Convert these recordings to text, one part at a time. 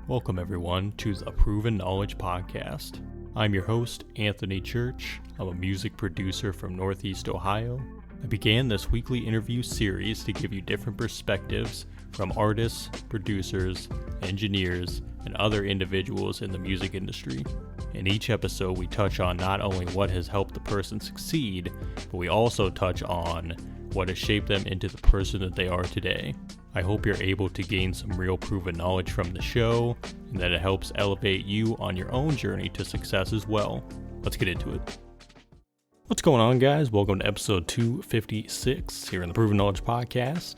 Welcome everyone to the Proven Knowledge Podcast. I'm your host, Anthony Church. I'm a music producer from Northeast Ohio. I began this weekly interview series to give you different perspectives from artists, producers, engineers, and other individuals in the music industry. In each episode, we touch on not only what has helped the person succeed, but we also touch on what has shaped them into the person that they are today. I hope you're able to gain some real proven knowledge from the show, and that it helps elevate you on your own journey to success as well. Let's get into it. What's going on, guys? Welcome to episode 256 here in the Proven Knowledge Podcast.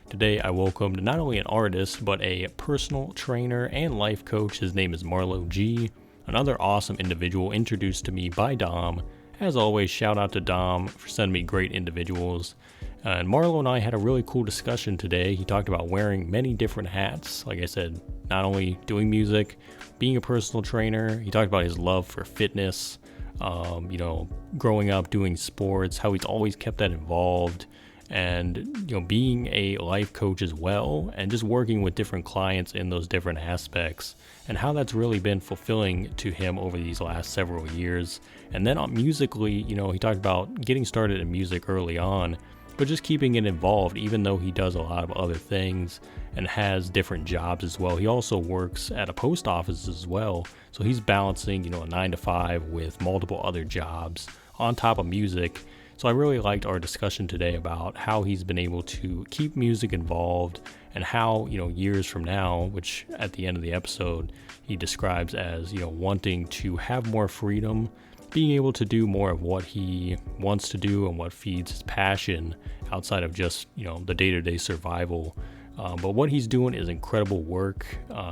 Today, I welcomed not only an artist, but a personal trainer and life coach. His name is Marlo G, another awesome individual introduced to me by Dom. As always, shout out to Dom for sending me great individuals. And Marlo and I had a really cool discussion today. He talked about wearing many different hats. Like I said, not only doing music, being a personal trainer. He talked about his love for fitness, growing up doing sports, how he's always kept that involved, and being a life coach as well, and just working with different clients in those different aspects, and how that's really been fulfilling to him over these last several years. And then musically, he talked about getting started in music early on, but just keeping it involved, even though he does a lot of other things and has different jobs as well. He also works at a post office as well, so he's balancing, a 9-to-5 with multiple other jobs on top of music. So I really liked our discussion today about how he's been able to keep music involved, and how, years from now, which at the end of the episode, he describes as, wanting to have more freedom, being able to do more of what he wants to do and what feeds his passion outside of just, the day-to-day survival. But what he's doing is incredible work.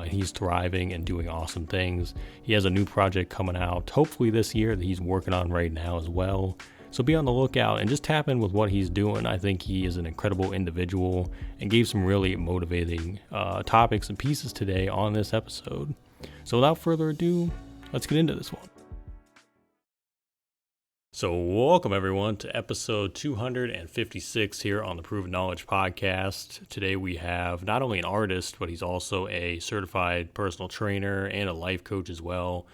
He's thriving and doing awesome things. He has a new project coming out, hopefully this year, that he's working on right now as well. So be on the lookout and just tap in with what he's doing. I think he is an incredible individual and gave some really motivating topics and pieces today on this episode. So without further ado, let's get into this one. So welcome everyone to episode 256 here on the Proven Knowledge Podcast. Today we have not only an artist, but he's also a certified personal trainer and a life coach as well.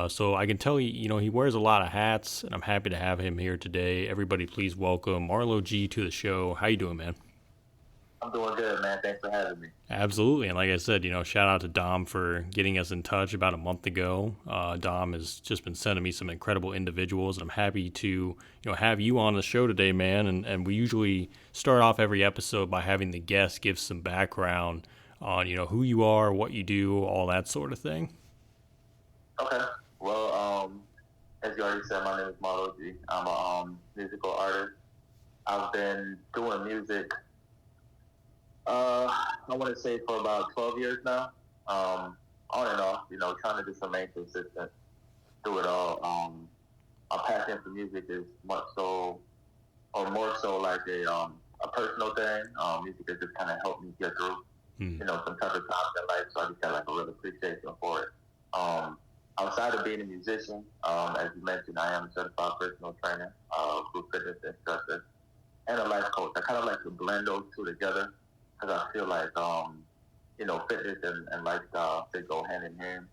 So I can tell you, he wears a lot of hats, and I'm happy to have him here today. Everybody please welcome Marlo G to the show. How you doing, man? I'm doing good, man. Thanks for having me. Absolutely. And like I said, shout out to Dom for getting us in touch about a month ago. Dom has just been sending me some incredible individuals, and I'm happy to, have you on the show today, man. And we usually start off every episode by having the guest give some background on, who you are, what you do, all that sort of thing. Okay. Well, as you already said, my name is Marlo G. I'm a musical artist. I've been doing music I want to say for about 12 years now, on and off, trying to just remain consistent through it all. My passion for music is much so, or more so like a personal thing. Music has just kind of helped me get through, some type of times in life, so I just got like a real appreciation for it. Outside of being a musician, as you mentioned, I am a certified personal trainer, group fitness instructor, and a life coach. I kind of like to blend those two together, because I feel like, fitness and lifestyle, they go hand in hand.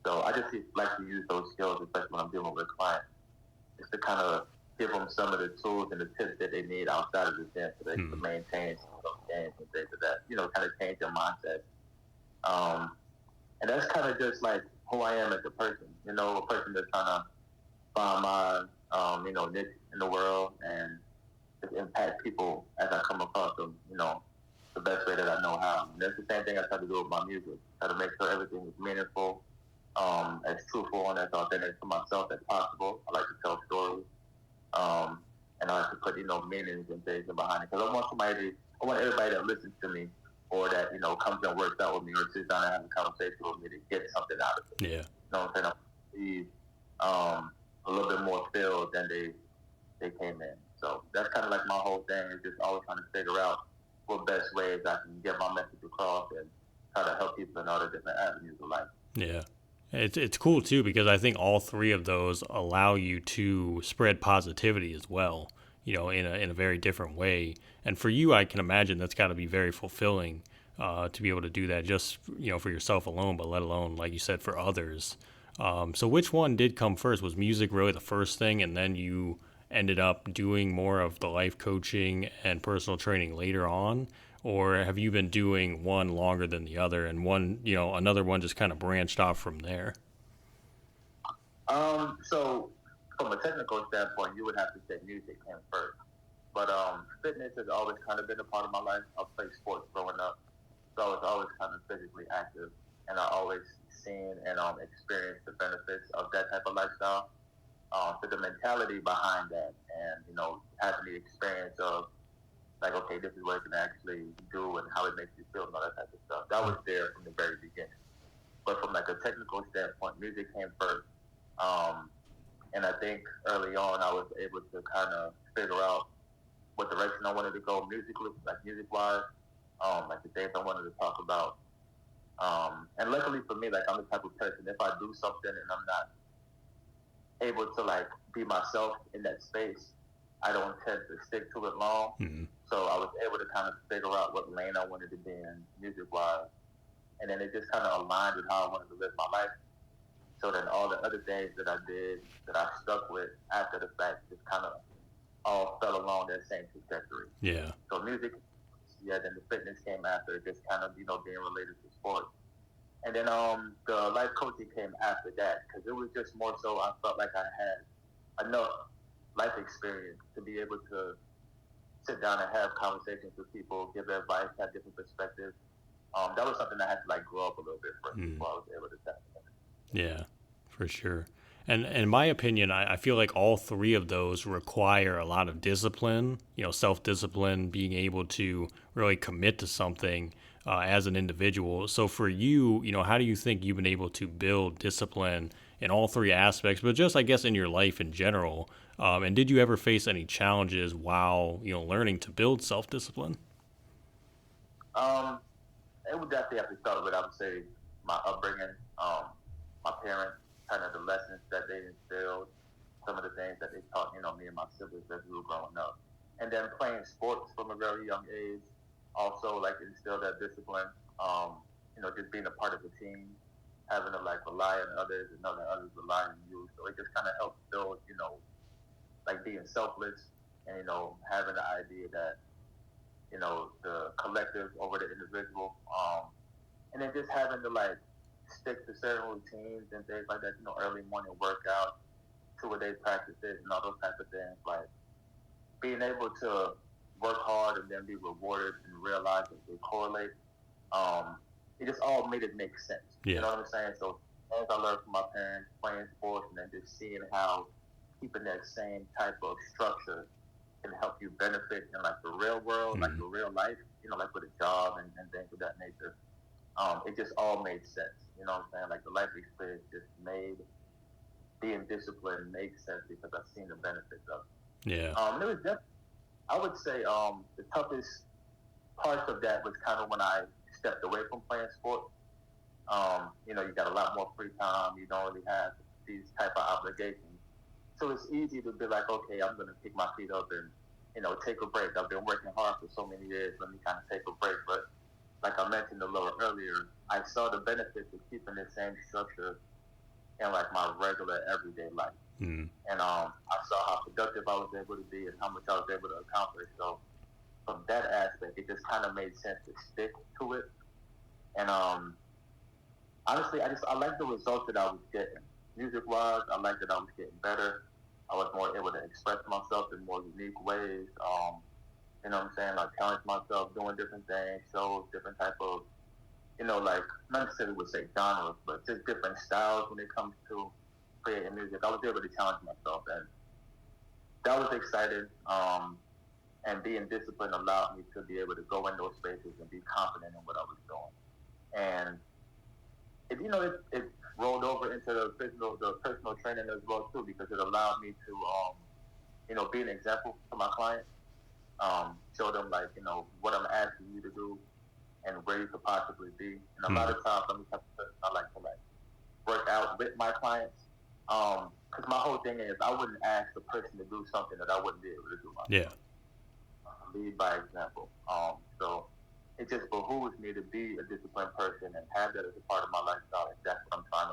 So I just like to use those skills, especially when I'm dealing with clients, just to kind of give them some of the tools and the tips that they need outside of the gym, so they can maintain those gains and things like that, kind of change their mindset. And that's kind of just like who I am as a person, a person that's trying to find my, niche in the world and just impact people as I come across them, the best way that I know how. And that's the same thing I try to do with my music. Try to make sure everything is meaningful, as truthful and as authentic to myself as possible. I like to tell stories, and I like to put, meanings and things behind it. Because I want everybody that listens to me, or that, comes and works out with me, or sits down and has a conversation with me, to get something out of it. Yeah. You know what I'm saying? I'm a little bit more filled than they came in. So that's kind of like my whole thing, is just always trying to figure out what best ways I can get my message across and try to help people in all the different avenues of life. Yeah. It's cool too, because I think all three of those allow you to spread positivity as well, in a very different way. And for you, I can imagine that's got to be very fulfilling, to be able to do that just, for yourself alone, but let alone, like you said, for others. So which one did come first? Was music really the first thing, and then you ended up doing more of the life coaching and personal training later on? Or have you been doing one longer than the other, and one, another one just kind of branched off from there? So from a technical standpoint, you would have to say music came first. But fitness has always kind of been a part of my life. I played sports growing up, so I was always kind of physically active, and I always seen and experienced the benefits of that type of lifestyle. So the mentality behind that, and having the experience of like, okay, this is what it can actually do and how it makes you feel and all that type of stuff. That was there from the very beginning. But from like a technical standpoint, music came first. Um, and I think early on I was able to kind of figure out what direction I wanted to go musically, like music-wise, like the things I wanted to talk about. And luckily for me, like I'm the type of person, if I do something and I'm not able to like be myself in that space, I don't tend to stick to it long. Mm-hmm. So I was able to kind of figure out what lane I wanted to be in music-wise. And then it just kind of aligned with how I wanted to live my life. So then all the other things that I did, that I stuck with after the fact, just kind of all fell along that same trajectory. Yeah. So music, yeah, then the fitness came after, just kind of, being related to sports. And then the life coaching came after that, because it was just more so I felt like I had enough life experience to be able to sit down and have conversations with people, give advice, have different perspectives. That was something I had to like grow up a little bit first before I was able to tap into. Yeah, for sure. And in my opinion, I feel like all three of those require a lot of discipline, self-discipline, being able to really commit to something as an individual. So for you, how do you think you've been able to build discipline in all three aspects, but just, I guess, in your life in general? And did you ever face any challenges while, learning to build self-discipline? It would definitely have to start with, I would say, my upbringing, my parents, kind of the lessons that they instilled, some of the things that they taught, me and my siblings as we were growing up. And then playing sports from a very young age also, like, instilled that discipline, just being a part of the team, having to, like, rely on others and know that others rely on you. So it just kind of helps build, like, being selfless and, having the idea that, the collective over the individual. And then just having to like stick to certain routines and things like that, early morning workouts, 2-a-day practices and all those types of things. Like being able to work hard and then be rewarded and realize that they correlate. It just all made it make sense. Yeah. You know what I'm saying? So as I learned from my parents playing sports and then just seeing how keeping that same type of structure can help you benefit in like the real world, like the real life, like with a job and things of that nature. It just all made sense. You know what I'm saying? Like the life experience just made being disciplined make sense because I've seen the benefits of it. Yeah. It was I would say the toughest parts of that was kind of when I stepped away from playing sports. You got a lot more free time. You don't really have these type of obligations. So it's easy to be like, okay, I'm going to pick my feet up and, take a break. I've been working hard for so many years. Let me kind of take a break. But like I mentioned a little earlier, I saw the benefits of keeping the same structure in like my regular everyday life. And I saw how productive I was able to be and how much I was able to accomplish. So from that aspect, it just kind of made sense to stick to it. And honestly, I like the results that I was getting. Music-wise, I like that I was getting better. I was more able to express myself in more unique ways. You know what I'm saying? Like challenge myself, doing different things, shows, different type of, like not necessarily would say genres, but just different styles when it comes to creating music. I was able to challenge myself, and that was exciting. And being disciplined allowed me to be able to go in those spaces and be confident in what I was doing. And it rolled over into the personal training as well too, because it allowed me to, be an example to my clients, show them like, what I'm asking you to do and where you could possibly be. And a lot of times I like to like work out with my clients, because my whole thing is I wouldn't ask the person to do something that I wouldn't be able to do myself. Yeah. Lead by example. So it just behooves me to be a disciplined person and have that as a part of my lifestyle. And that's what I'm trying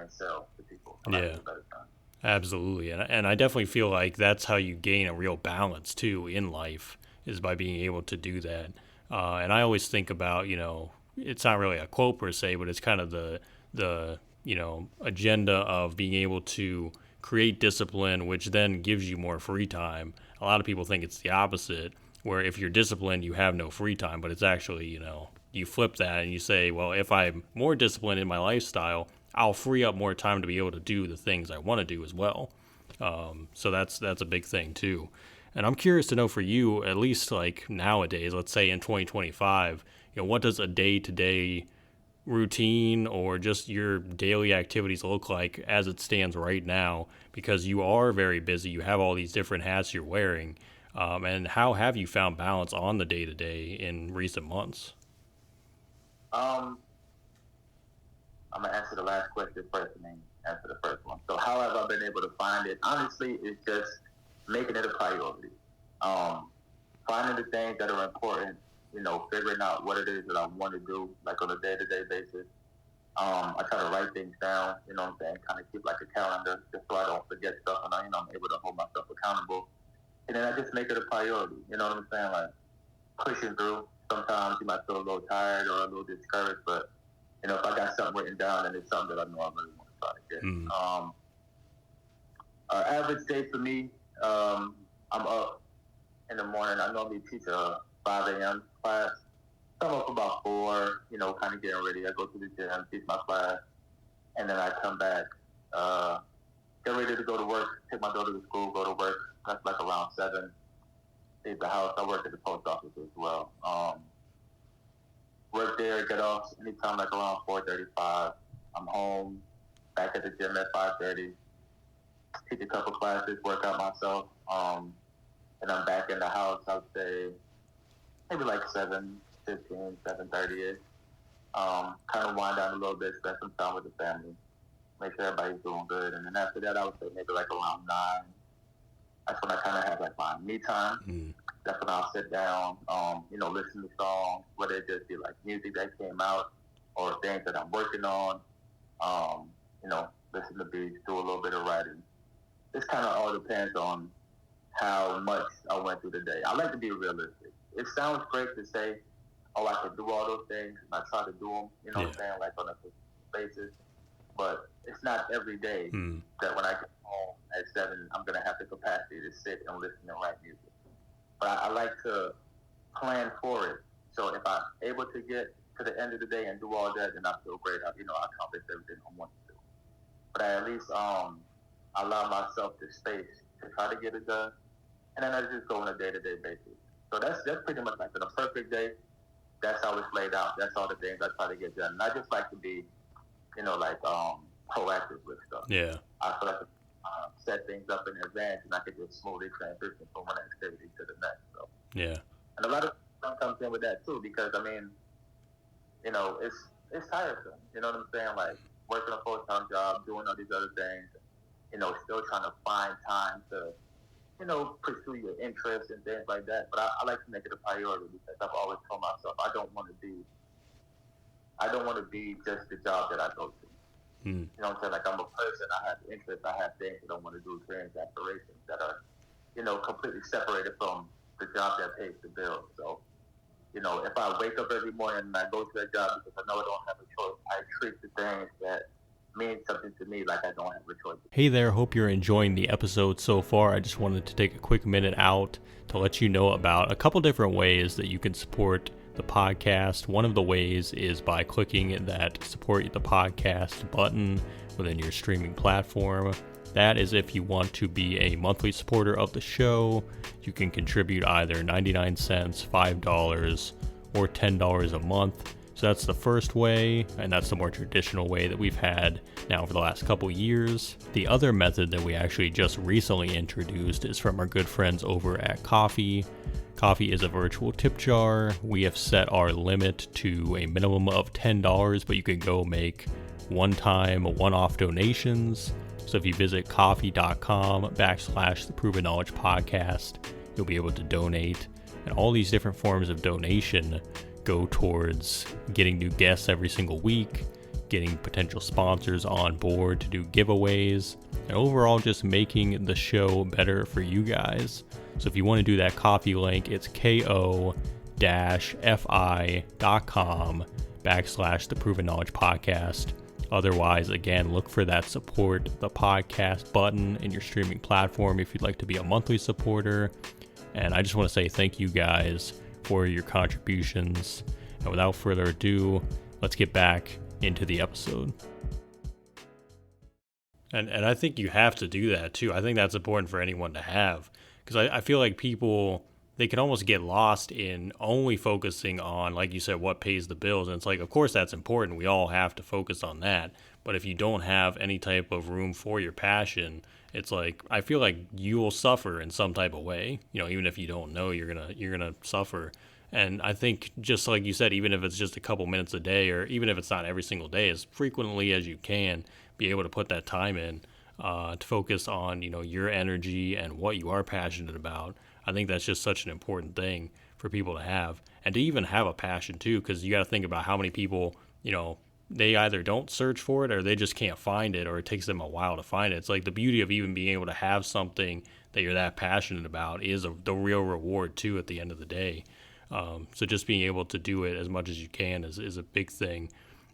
to, sell to people. For lack of a better term. Absolutely. And I definitely feel like that's how you gain a real balance too in life, is by being able to do that. And I always think about, it's not really a quote per se, but it's kind of the agenda of being able to create discipline, which then gives you more free time. A lot of people think it's the opposite, where if you're disciplined, you have no free time, but it's actually, you flip that and you say, well, if I'm more disciplined in my lifestyle, I'll free up more time to be able to do the things I want to do as well. So that's a big thing too. And I'm curious to know for you, at least like nowadays, let's say in 2025, what does a day-to-day routine or just your daily activities look like as it stands right now? Because you are very busy, you have all these different hats you're wearing. And how have you found balance on the day-to-day in recent months? I'm gonna answer the last question first and then answer the first one. So how have I been able to find it? Honestly, it's just making it a priority. Finding the things that are important, figuring out what it is that I want to do, like on a day-to-day basis. I try to write things down, kind of keep like a calendar just so I don't forget stuff and I'm able to hold myself accountable. And then I just make it a priority, like pushing through. Sometimes you might feel a little tired or a little discouraged, but if I got something written down, then it's something that I know I really want to try to get. Average day for me, I'm up in the morning. I normally teach a 5 a.m. class. So I'm up about 4, kind of getting ready. I go to the gym, teach my class, and then I come back, get ready to go to work, take my daughter to school, go to work. That's like around 7. Leave the house. I work at the post office as well. Work there, get off anytime like around 4:35. I'm home, back at the gym at 5:30. Teach a couple classes, work out myself, and I'm back in the house. I would say maybe like 7:15, 7:30ish. Kind of wind down a little bit, spend some time with the family, make sure everybody's doing good, and then after that, I would say maybe like around 9. That's when I kind of have like my me time. That's when I'll sit down, listen to songs, whether it just be like music that came out or things that I'm working on, listen to beats, do a little bit of writing. This kind of all depends on how much I went through the day. I like to be realistic. It sounds great to say, I can do all those things, and I try to do them, what I'm saying, like on a basis. But it's not every day that when I get home at 7, I'm going to have the capacity to sit and listen and write music. But I like to plan for it. So if I'm able to get to the end of the day and do all that, then I feel great. I accomplished everything I want to do. But I at least allow myself the space to try to get it done. And then I just go on a day-to-day basis. So that's pretty much like in a perfect day. That's how it's laid out. That's all the things I try to get done. And I just like to be, proactive with stuff. Yeah. I feel like set things up in advance, and I could just smoothly transition from one activity to the next. So yeah, and a lot of stuff comes in with that too, because it's tiresome. You know what I'm saying? Like working a full-time job, doing all these other things, still trying to find time to, pursue your interests and things like that. But I like to make it a priority because I've always told myself I don't want to be just the job that I go to. You know what I'm saying? Like I'm a person, I have interests, I have things that I want to do, dreams, aspirations that are, completely separated from the job that pays the bills. So, if I wake up every morning and I go to that job because I know I don't have a choice, I treat the things that mean something to me like I don't have a choice. Hey there, hope you're enjoying the episode so far. I just wanted to take a quick minute out to let you know about a couple different ways that you can support the podcast. One of the ways is by clicking that support the podcast button within your streaming platform. That is if you want to be a monthly supporter of the show. You can contribute either 99 cents, $5, or $10 a month. So that's the first way, and that's the more traditional way that we've had now for the last couple years. The other method that we actually just recently introduced is from our good friends over at Ko-fi. Ko-fi is a virtual tip jar. We have set our limit to a minimum of $10, but you can go make one-time, one-off donations. So if you visit ko-fi.com/the Proven Knowledge Podcast, you'll be able to donate. And all these different forms of donation go towards getting new guests every single week, getting potential sponsors on board to do giveaways, and overall just making the show better for you guys. So if you want to do that Coffee link, it's ko-fi.com/the Proven Knowledge Podcast. Otherwise, again, look for that support the podcast button in your streaming platform if you'd like to be a monthly supporter. And I just want to say thank you guys for your contributions. And without further ado, let's get back into the episode. And I think you have to do that too. I think that's important for anyone to have, because I feel like people, they can almost get lost in only focusing on, like you said, what pays the bills. And it's like, of course, that's important. We all have to focus on that. But if you don't have any type of room for your passion, it's like, I feel like you will suffer in some type of way. You know, even if you don't know, you're gonna suffer. And I think, just like you said, even if it's just a couple minutes a day, or even if it's not every single day, as frequently as you can, be able to put that time in to focus on, you know, your energy and what you are passionate about. I think that's just such an important thing for people to have, and to even have a passion too, because you got to think about how many people, you know, they either don't search for it or they just can't find it, or it takes them a while to find it. It's like the beauty of even being able to have something that you're that passionate about is the real reward too at the end of the day. So just being able to do it as much as you can is a big thing.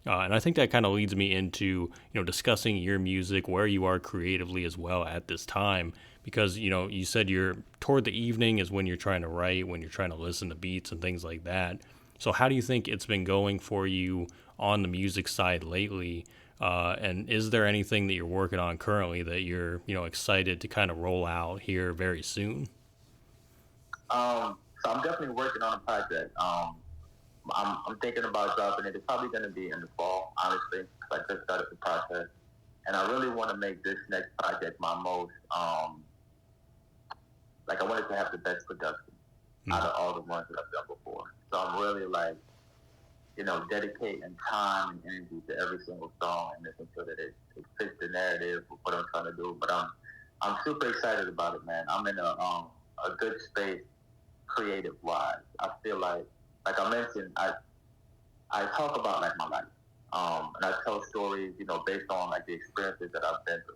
And I think that kind of leads me into, you know, discussing your music, where you are creatively as well at this time, because, you know, you said you're toward the evening is when you're trying to write, when you're trying to listen to beats and things like that. So how do you think it's been going for you on the music side lately? And is there anything that you're working on currently that you're, you know, excited to kind of roll out here very soon? So I'm definitely working on a project. I'm thinking about dropping it. It's probably going to be in the fall, honestly, because I just started the process. And I really want to make this next project my most, I want it to have the best production out of all the ones that I've done before. So I'm really, you know, dedicating time and energy to every single song and making sure that it fits the narrative of what I'm trying to do. But I'm super excited about it, man. I'm in a good space creative-wise. I feel like I mentioned, I talk about my life, and I tell stories, you know, based on the experiences that I've been through.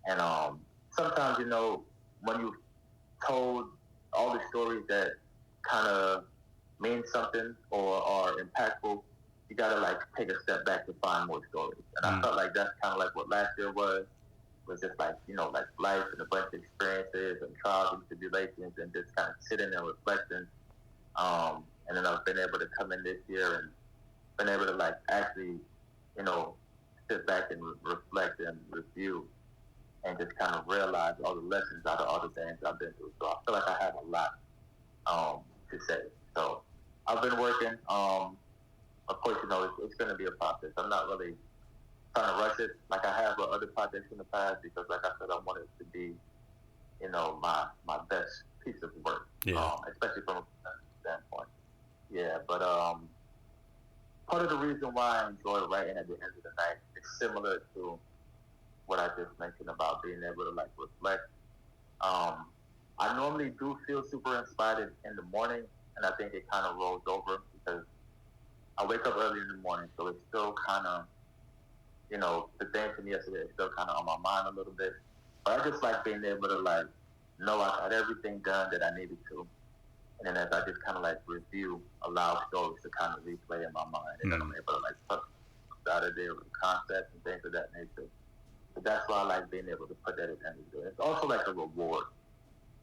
And sometimes, you know, when you've told all the stories that kind of mean something or are impactful, you gotta take a step back to find more stories. And I felt like that's kind of what last year was just you know, life and a bunch of experiences and trials and tribulations and just kind of sitting and reflecting. And then I've been able to come in this year and been able to actually, you know, sit back and reflect and review and just kind of realize all the lessons out of all the things I've been through. So I feel like I have a lot to say. So I've been working. Of course, you know, it's going to be a process. I'm not really trying to rush it like I have with other projects in the past, because like I said, I want it to be, you know, my best piece of work, especially from a standpoint. Yeah, but part of the reason why I enjoy writing at the end of the night is similar to what I just mentioned about being able to reflect. I normally do feel super inspired in the morning, and I think it kind of rolls over because I wake up early in the morning, so it's still kind of, you know, the thing from yesterday is still kind of on my mind a little bit. But I just like being able to know I got everything done that I needed to. And then as I just kind of review, allow stories to kind of replay in my mind. And then I'm able to put out of there with concepts and things of that nature. But that's why I like being able to put that at the end of the day. It's also a reward.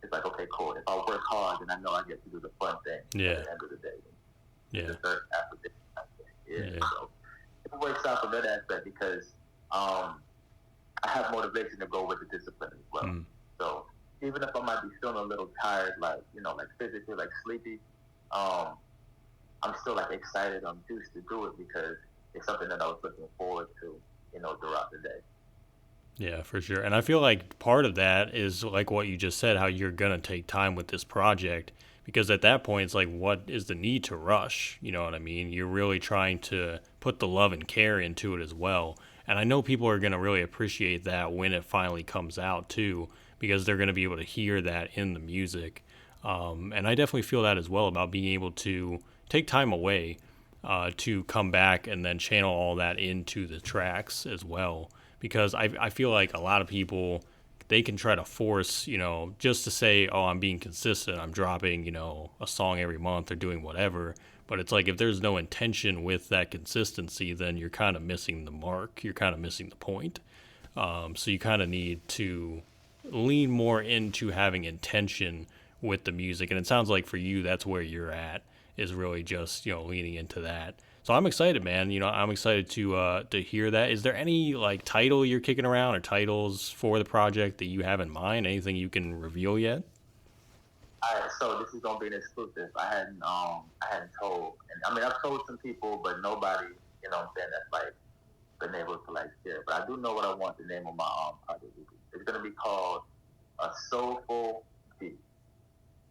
It's okay, cool. If I work hard, then I know I get to do the fun thing at the end of the day. Yeah. So it works out from that aspect because I have motivation to go with the discipline as well. So even if I might be feeling a little tired, you know, physically, sleepy, I'm still excited. I'm juiced to do it because it's something that I was looking forward to, you know, throughout the day. Yeah, for sure. And I feel like part of that is what you just said, how you're going to take time with this project, because at that point, it's what is the need to rush? You know what I mean? You're really trying to put the love and care into it as well. And I know people are going to really appreciate that when it finally comes out too, because they're going to be able to hear that in the music. And I definitely feel that as well about being able to take time away to come back and then channel all that into the tracks as well. Because I feel like a lot of people, they can try to force, just to say, oh, I'm being consistent, I'm dropping, a song every month or doing whatever. But it's like if there's no intention with that consistency, then you're kind of missing the mark. You're kind of missing the point. So you kind of need to lean more into having intention with the music. And it sounds like for you, that's where you're at, is really just, leaning into that. So I'm excited, man. I'm excited to hear that. Is there any like title you're kicking around or titles for the project that you have in mind? Anything you can reveal yet? All right, so this is gonna be an exclusive. I hadn't told, and I mean I've told some people, but nobody, what I'm saying, that's like been able to like share. But I do know what I want the name of my project to be. It's gonna be called A Soulful G.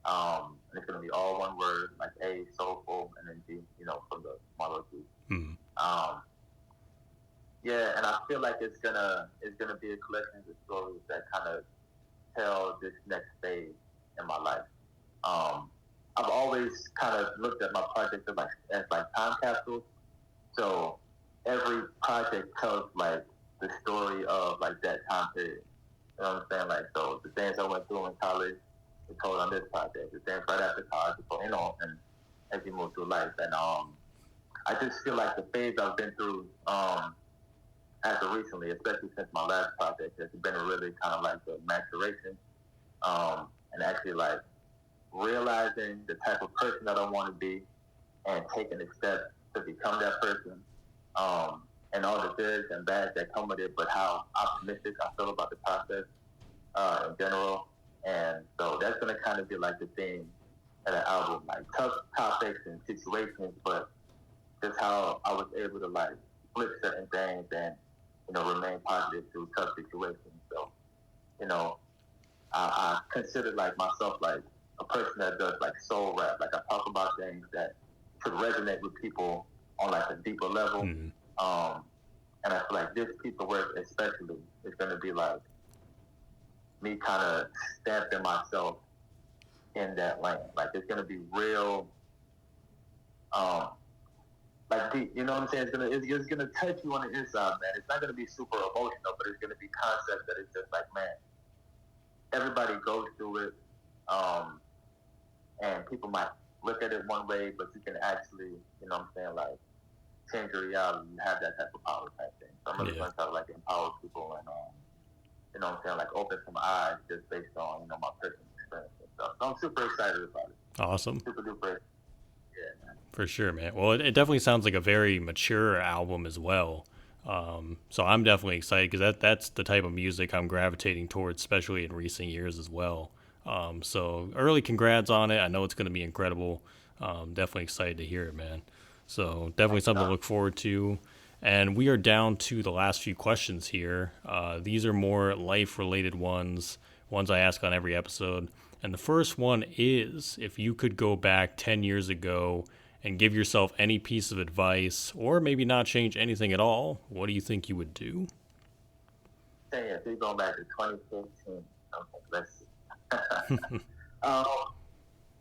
And it's gonna be all one word, like A, soulful, and then G, from the Marlo G. Mm. Yeah, and I feel like it's gonna be a collection of stories that kind of tell this next phase in my life. I've always kind of looked at my projects as time capsules. So every project tells like the story of like that time period. You know what I'm saying? Like, so the things I went through in college, it's told on this project. The things right after college, it's told, and as you move through life. And I just feel like the phase I've been through as of recently, especially since my last project, has been really kind of like the maturation and actually like realizing the type of person that I want to be and taking the steps to become that person, and all the goods and bads that come with it, but how optimistic I feel about the process in general. And so that's going to kind of be like the theme of the album, like tough topics and situations, but just how I was able to like flip certain things and, remain positive through tough situations. So, I consider like myself like a person that does like soul rap. Like I talk about things that could resonate with people on like a deeper level. Mm. And I feel like this piece of work especially is going to be like me kind of stamping myself in that lane. Like it's going to be real, like deep. You know what I'm saying? It's gonna touch you on the inside, man. It's not going to be super emotional, but it's going to be concepts that is just like, man, everybody goes through it. And people might look at it one way, but you can actually, like change your reality. You have that type of power type thing. So I'm really going to try to like empower people and, like open some eyes just based on, my personal experience and stuff. So I'm super excited about it. Awesome. Super duper. Yeah, man. For sure, man. Well, it definitely sounds like a very mature album as well. So I'm definitely excited because that's the type of music I'm gravitating towards, especially in recent years as well. So early congrats on it. I know it's going to be incredible. Definitely excited to hear it, man. So definitely something to look forward to. And we are down to the last few questions here. These are more life-related ones I ask on every episode. And the first one is, if you could go back 10 years ago and give yourself any piece of advice, or maybe not change anything at all, what do you think you would do? Yeah, so you're going back to 2015. Okay, let's see.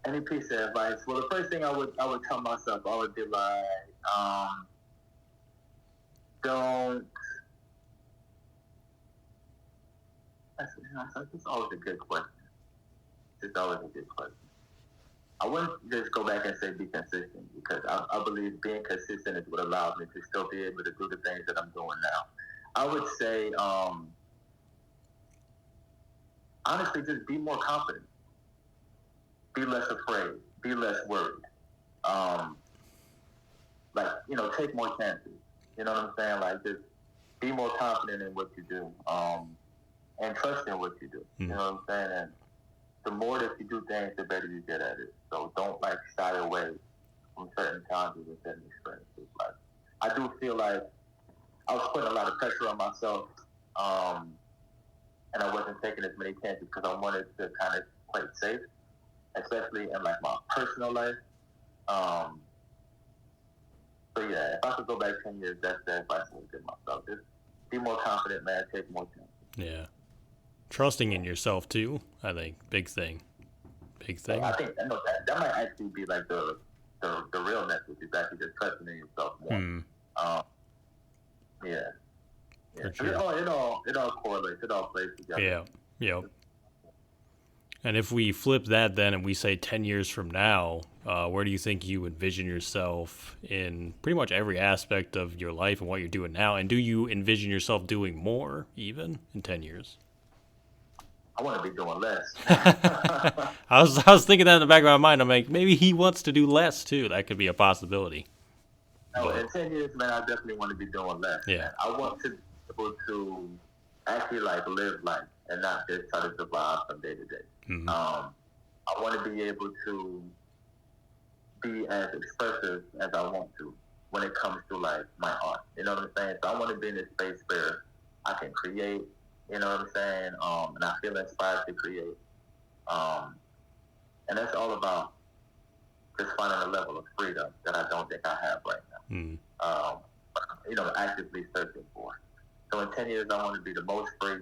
Any piece of advice? Well, the first thing I would tell myself, I would be like, don't. That's always a good question. It's always a good question. I wouldn't just go back and say be consistent, because I believe being consistent is what allows me to still be able to do the things that I'm doing now. I would say, honestly, just be more confident. Be less afraid. Be less worried. Take more chances. You know what I'm saying? Like, just be more confident in what you do, and trust in what you do. You know what I'm saying? And the more that you do things, the better you get at it. So don't like shy away from certain challenges and certain experiences. Like, I do feel like I was putting a lot of pressure on myself, and I wasn't taking as many chances because I wanted to kind of play it safe, especially in like my personal life. So yeah, if I could go back 10 years, that's the advice I would give myself. Just be more confident, man. Take more chances. Yeah. Trusting in yourself too, I think. Big thing. Big thing. So I think that might actually be like the real message is actually just trusting in yourself more. Yeah. For sure. It all correlates. It all plays together. Yeah. Yep. And if we flip that then and we say 10 years from now, where do you think you envision yourself in pretty much every aspect of your life and what you're doing now? And do you envision yourself doing more even in 10 years? I want to be doing less. I was thinking that in the back of my mind. I'm like, maybe he wants to do less too. That could be a possibility. No, in 10 years, man, I definitely want to be doing less. Yeah. Man. I want to be able to actually like live life and not just try to survive from day to day. Mm-hmm. I want to be able to be as expressive as I want to when it comes to like my art. You know what I'm saying? So I want to be in a space where I can create. You know what I'm saying? And I feel inspired to create. And that's all about just finding a level of freedom that I don't think I have right now. Mm. Actively searching for. So in 10 years, I want to be the most free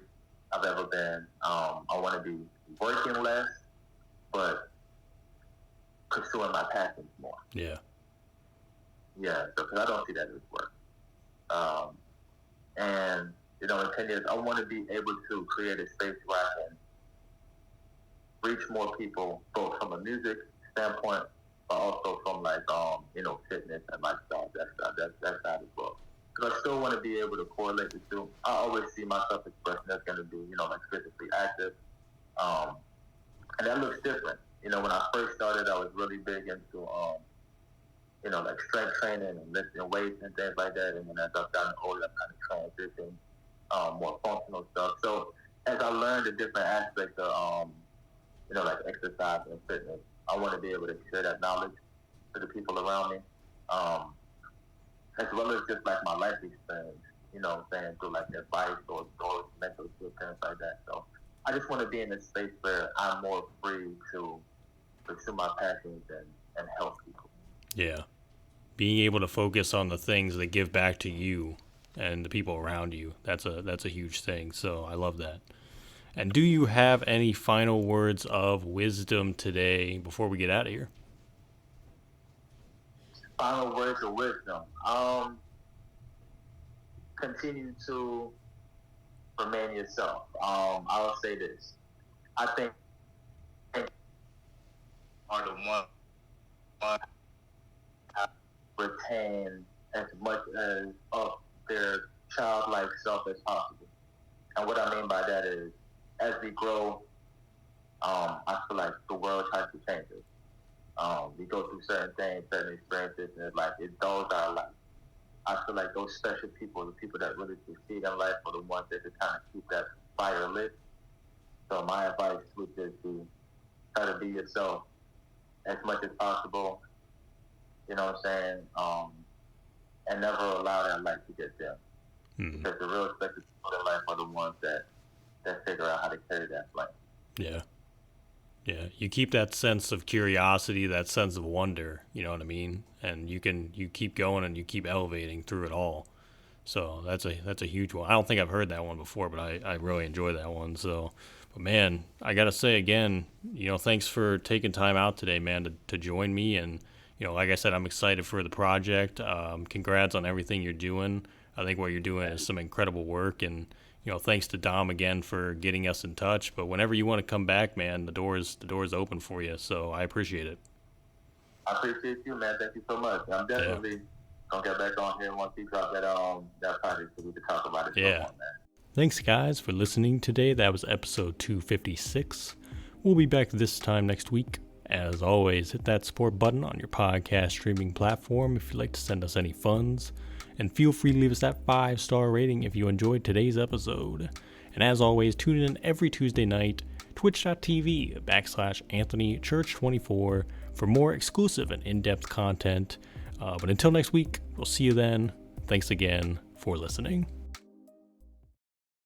I've ever been. I want to be working less, but pursuing my passions more. Yeah. Yeah, because I don't see that as work. And in 10 years, I want to be able to create a space where I can reach more people, both from a music standpoint, but also from like, fitness and lifestyle, that side as well. Because I still want to be able to correlate the two. I always see myself expressing that's going to be, like physically active. And that looks different. When I first started, I was really big into, like strength training and lifting weights and things like that. And then as I've gotten older, I've kind of transitioned more functional stuff. So as I learned the different aspects of, like exercise and fitness, I want to be able to share that knowledge to the people around me, as well as just like my life experience, saying through like advice or mental skills, things like that. So I just want to be in a space where I'm more free to pursue my passions and help people. Yeah. Being able to focus on the things that give back to you and the people around you, that's a huge thing. So I love that. And do you have any final words of wisdom today before we get out of here? Final words of wisdom. Continue to remain yourself. I'll say this. I think are the one retain as much of their childlike self as possible. And what I mean by that is, as we grow, I feel like the world tries to change us. We go through certain things, certain experiences, and it's like those are like, I feel like those special people, the people that really succeed in life, are the ones that just kind of keep that fire lit. So my advice would just be try to be yourself as much as possible. You know what I'm saying? And never allow that light to get dim. Mm-hmm. Because the real special people in life are the ones that figure out how to carry that flame. Yeah. Yeah, you keep that sense of curiosity, that sense of wonder, you know what I mean? And you keep going and you keep elevating through it all. So that's a huge one. I don't think I've heard that one before, but I really enjoy that one. So, but man, I got to say again, thanks for taking time out today, man, to join me. And, like I said, I'm excited for the project. Congrats on everything you're doing. I think what you're doing is some incredible work, and thanks to Dom again for getting us in touch. But whenever you want to come back, man, the door's open for you. So I appreciate it. I appreciate you, man. Thank you so much. I'm definitely gonna get back on here once you drop that project so we can talk about it. Yeah. Man. Thanks, guys, for listening today. That was episode 256. We'll be back this time next week. As always, hit that support button on your podcast streaming platform if you'd like to send us any funds. And feel free to leave us that 5-star rating if you enjoyed today's episode. And as always, tune in every Tuesday night, twitch.tv/AnthonyChurch24 for more exclusive and in-depth content. But until next week, we'll see you then. Thanks again for listening.